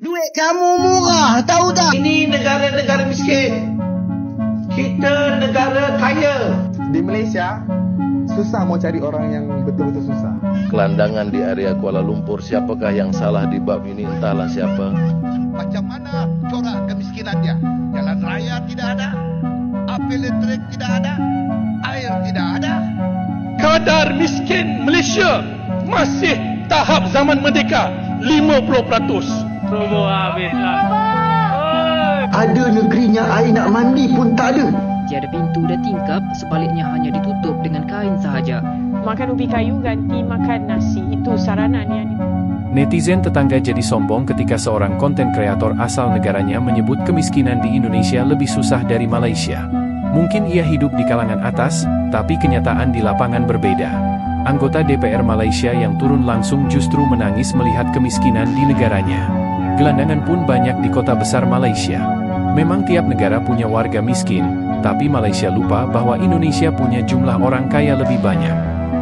Duit kamu murah, tahu tak? Ini negara-negara miskin. Kita negara kaya. Di Malaysia, susah mau cari orang yang betul-betul susah. Kelandangan di area Kuala Lumpur, siapakah yang salah di bab ini, entahlah siapa. Macam mana corak kemiskinan dia? Jalan raya tidak ada, api listrik tidak ada, air tidak ada. Kadar miskin Malaysia masih tahap zaman merdeka 50%. Roboh habislah. Ada negerinya air nak mandi pun tak ada. Tiada pintu dan tingkap, sebaliknya hanya ditutup dengan kain sahaja. Makan ubi kayu ganti makan nasi, itu saranan yang Netizen tetangga jadi sombong ketika seorang konten kreator asal negaranya menyebut kemiskinan di Indonesia lebih susah dari Malaysia. Mungkin ia hidup di kalangan atas, tapi kenyataan di lapangan berbeda. Anggota DPR Malaysia yang turun langsung justru menangis melihat kemiskinan di negaranya. Gelandangan pun banyak di kota besar Malaysia. Memang tiap negara punya warga miskin, tapi Malaysia lupa bahwa Indonesia punya jumlah orang kaya lebih banyak.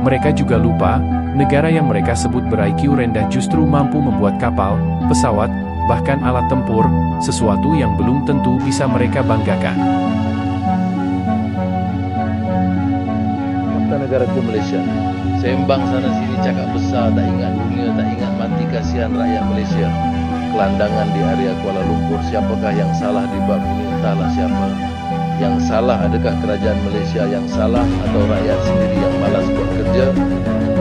Mereka juga lupa, negara yang mereka sebut ber-IQ rendah justru mampu membuat kapal, pesawat, bahkan alat tempur, sesuatu yang belum tentu bisa mereka banggakan. Kata negaraku Malaysia, sembang sana sini cakap besar, tak ingat dunia, tak ingat mati, kasihan rakyat Malaysia. Kelandangan di area Kuala Lumpur, siapakah yang salah di bab ini, entahlah siapa. Yang salah adakah kerajaan Malaysia yang salah atau rakyat sendiri yang malas buat kerja?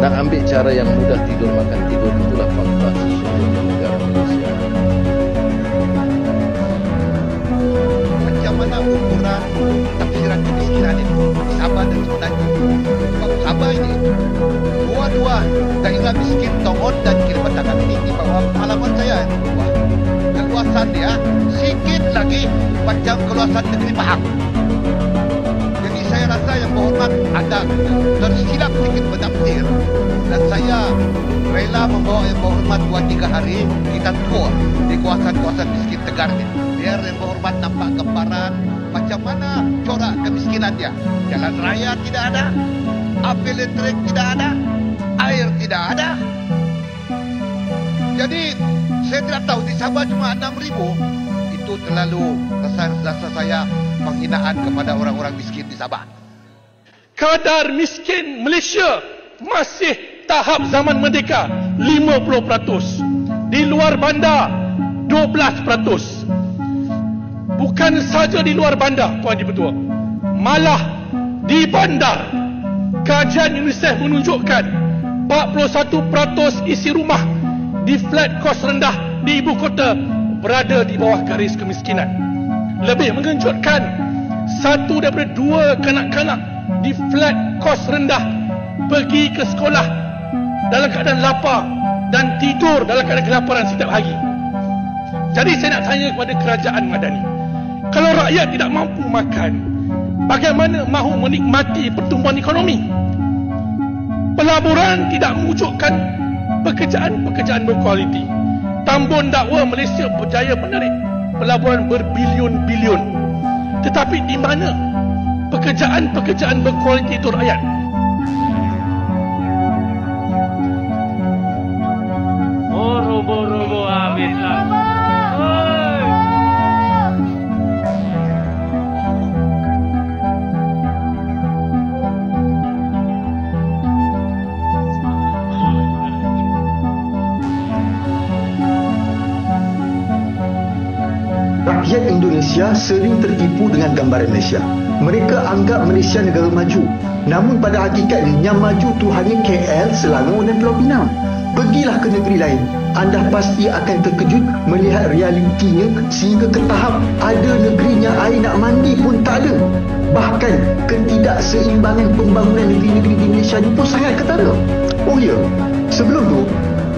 Nak ambil cara yang mudah tidur makan tidur, itulah fakta sesungguhnya negara Malaysia. Macam mana ukuran tafsiran kemiskinan itu di Sabah dan sebenarnya? Sabah ini dua-dua daerah miskin Tongon dan Kalimantan ini di bawah pengalaman saya. Keluasan dia sikit lagi macam keluasan negeri Pahang. Jadi saya rasa yang berhormat ada tersilap sikit penafsir, dan saya rela membawa yang berhormat 2-3 hari kita tour di kawasan-kawasan miskin Tegar ini, biar yang berhormat nampak gambaran macam mana corak kemiskinan dia. Jalan raya tidak ada, api listrik tidak ada, air tidak ada. Jadi saya tidak tahu di Sabah cuma 6,000. Itu terlalu rasa saya penghinaan kepada orang-orang miskin di Sabah. Kadar miskin Malaysia masih tahap zaman merdeka 50%. Di luar bandar 12%. Bukan saja di luar bandar, Puan Dipertua, malah di bandar. Kajian UNICEF menunjukkan 41% isi rumah di flat kos rendah di ibu kota berada di bawah garis kemiskinan. Lebih mengejutkan, 1 daripada 2 kanak-kanak di flat kos rendah pergi ke sekolah dalam keadaan lapar dan tidur dalam keadaan kelaparan setiap hari. Jadi saya nak tanya kepada kerajaan Madani, kalau rakyat tidak mampu makan, bagaimana mahu menikmati pertumbuhan ekonomi? Pelaburan tidak mewujudkan pekerjaan-pekerjaan berkualiti. Tambun dakwa Malaysia berjaya menarik pelaburan berbilion-bilion. Tetapi di mana pekerjaan-pekerjaan berkualiti itu rakyat? Oh, roboh-roboh habislah. Rakyat Indonesia sering tertipu dengan gambaran Malaysia. Mereka anggap Malaysia negara maju. Namun pada hakikatnya yang maju tu hanya KL, Selangor dan Pulau Pinang. Pergilah ke negeri lain, anda pasti akan terkejut melihat realitinya sehingga ke tahap ada negerinya air nak mandi pun tak ada. Bahkan ketidakseimbangan pembangunan negeri-negeri di Malaysia ni pun sangat ketara. Oh ya, sebelum tu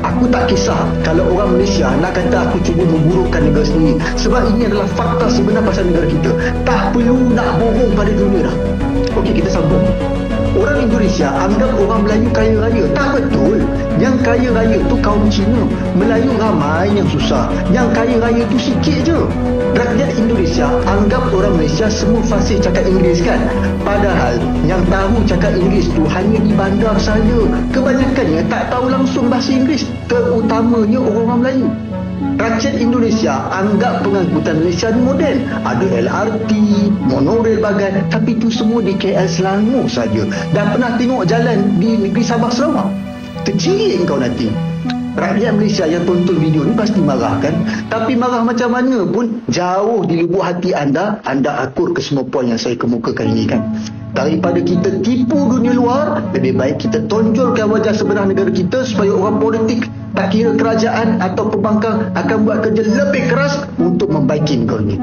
aku tak kisah kalau orang Malaysia nak kata aku cuba memburukkan negara sendiri, sebab ini adalah fakta sebenar pasal negara kita. Tak perlu nak bohong pada dunia dah. Okey, kita sambung. Orang Indonesia anggap orang Melayu kaya raya. Tak betul. Yang kaya raya tu kaum Cina. Melayu ramai yang susah. Yang kaya raya tu sikit je. Rakyat Indonesia anggap orang Malaysia semua fasih cakap Inggeris kan? Padahal yang tahu cakap Inggeris tu hanya di bandar saja. Kebanyakannya tak tahu langsung bahasa Inggeris, terutamanya orang Melayu. Rakyat Indonesia anggap pengangkutan Malaysia ni moden. Ada LRT, monorail bagai, tapi itu semua di KL Selangor saja. Dan pernah tengok jalan di negeri Sabah Sarawak? Tercilik kau nanti. Rakyat Malaysia yang tonton video ni pasti marah kan? Tapi marah macam mana pun, jauh di lubuk hati anda akur ke semua poin yang saya kemukakan ini kan. Daripada kita tipu dunia luar, lebih baik kita tonjolkan wajah sebenar negara kita supaya orang politik, tak kira kerajaan atau pembangkang, akan buat kerja lebih keras untuk membaiki negara ini.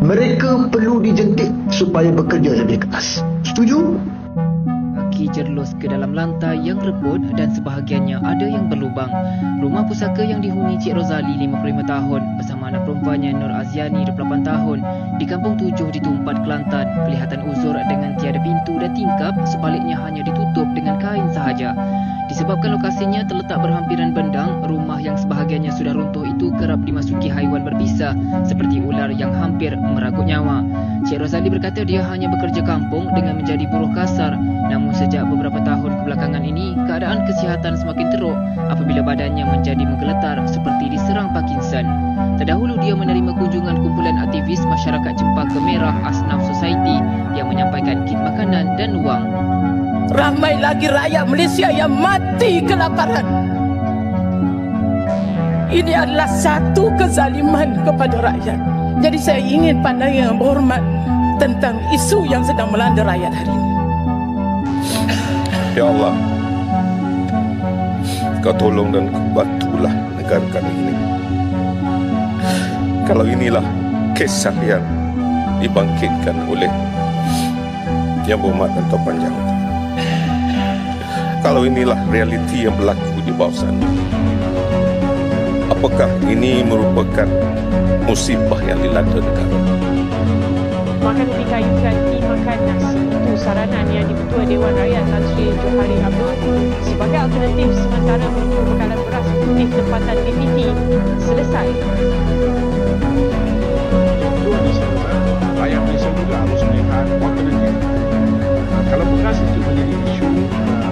Mereka perlu dijentik supaya bekerja lebih keras. Setuju? Kaki jerlus ke dalam lantai yang reput dan sebahagiannya ada yang berlubang. Rumah pusaka yang dihuni Cik Rozali 55 tahun bersama anak perempuannya Nur Aziani 28 tahun di Kampung 7 di Tumpat, Kelantan kelihatan uzur dengan tiada pintu dan tingkap, sebaliknya hanya ditutup dengan kain sahaja. Disebabkan lokasinya terletak berhampiran bendang, rumah yang sebahagiannya sudah runtuh itu kerap dimasuki haiwan berbisa seperti ular yang hampir meragut nyawa. Cik Rozali berkata dia hanya bekerja kampung dengan menjadi buruh kasar, namun sejak beberapa tahun kebelakangan ini keadaan kesihatan semakin teruk apabila badannya menjadi menggeletar seperti diserang Parkinson. Terdahulu dia menerima kunjungan kumpulan aktivis masyarakat Cempaka Merah Asnaf Society yang menyampaikan kit makanan dan wang. Ramai lagi rakyat Malaysia yang mati kelaparan. Ini adalah satu kezaliman kepada rakyat. Jadi saya ingin pandangan yang berhormat tentang isu yang sedang melanda rakyat hari ini. Ya Allah, Kau tolong dan bantulah negara kami ini. Kalau inilah kisah yang dibangkitkan oleh Yang Berhormat Dato' Panjang, kalau inilah realiti yang berlaku di bawah sana, apakah ini merupakan musibah yang dilanda negara? Makan ubi kayu ganti makan nasi. Itu saranan yang di-Ketua Dewan Rakyat Tan Sri Johari Abdul sebagai alternatif sementara menunggu bekalan beras putih tempatan BPT selesai. Rakyat Malaysia juga harus melihat alternatif. Kalau beras itu menjadi isu,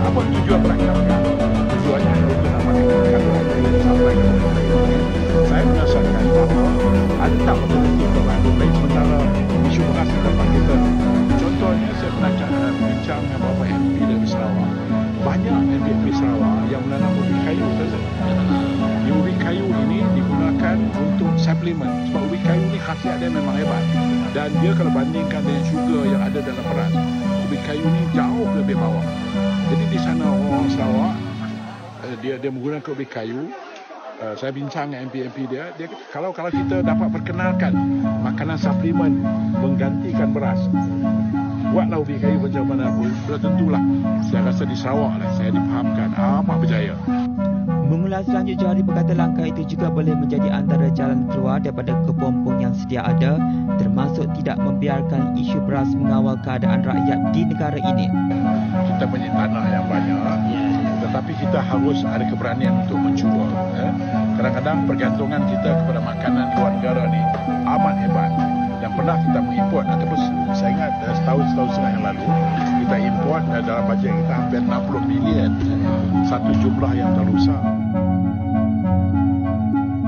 apa tujuan rakyat? Tujuannya untuk mendapatkan sampai ke negara. Saya merasakan bahawa ada tak alternatif kepada baik sementara isu beras di tempat kita. Contohnya saya pernah bincang dengan beberapa MP dari Sarawak. Banyak MP Sarawak yang menanam ubi kayu saja. Ubi kayu ini digunakan untuk suplemen sebab ubi kayu ini khasiat dia memang hebat. Dan dia kalau bandingkan dengan sugar yang ada dalam beras, ubi kayu ini jauh lebih bawah. Jadi di sana orang Sarawak dia menggunakan ubi kayu. Saya bincang dengan MP dia kalau kita dapat perkenalkan makanan suplemen menggantikan beras, buatlah ubi kayu macam mana pun, sudah tentulah saya rasa di Sarawak lah saya difahamkan amat berjaya. Mengulas lanjut, Johari berkata langkah itu juga boleh menjadi antara jalan keluar daripada kepompong yang sedia ada, termasuk tidak membiarkan isu beras mengawal keadaan rakyat di negara ini. Kita punya tanah yang banyak, tetapi kita harus ada keberanian untuk mencuba. Kadang-kadang pergantungan kita kepada makanan luar negara ni amat hebat. Dan pernah kita mengimport, ataupun saya ingat setahun setengah yang lalu kita import dalam bajet kita hampir 60 bilion, satu jumlah yang terusak.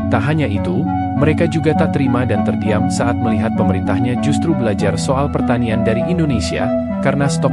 Tak hanya itu, mereka juga tak terima dan terdiam saat melihat pemerintahnya justru belajar soal pertanian dari Indonesia karena stok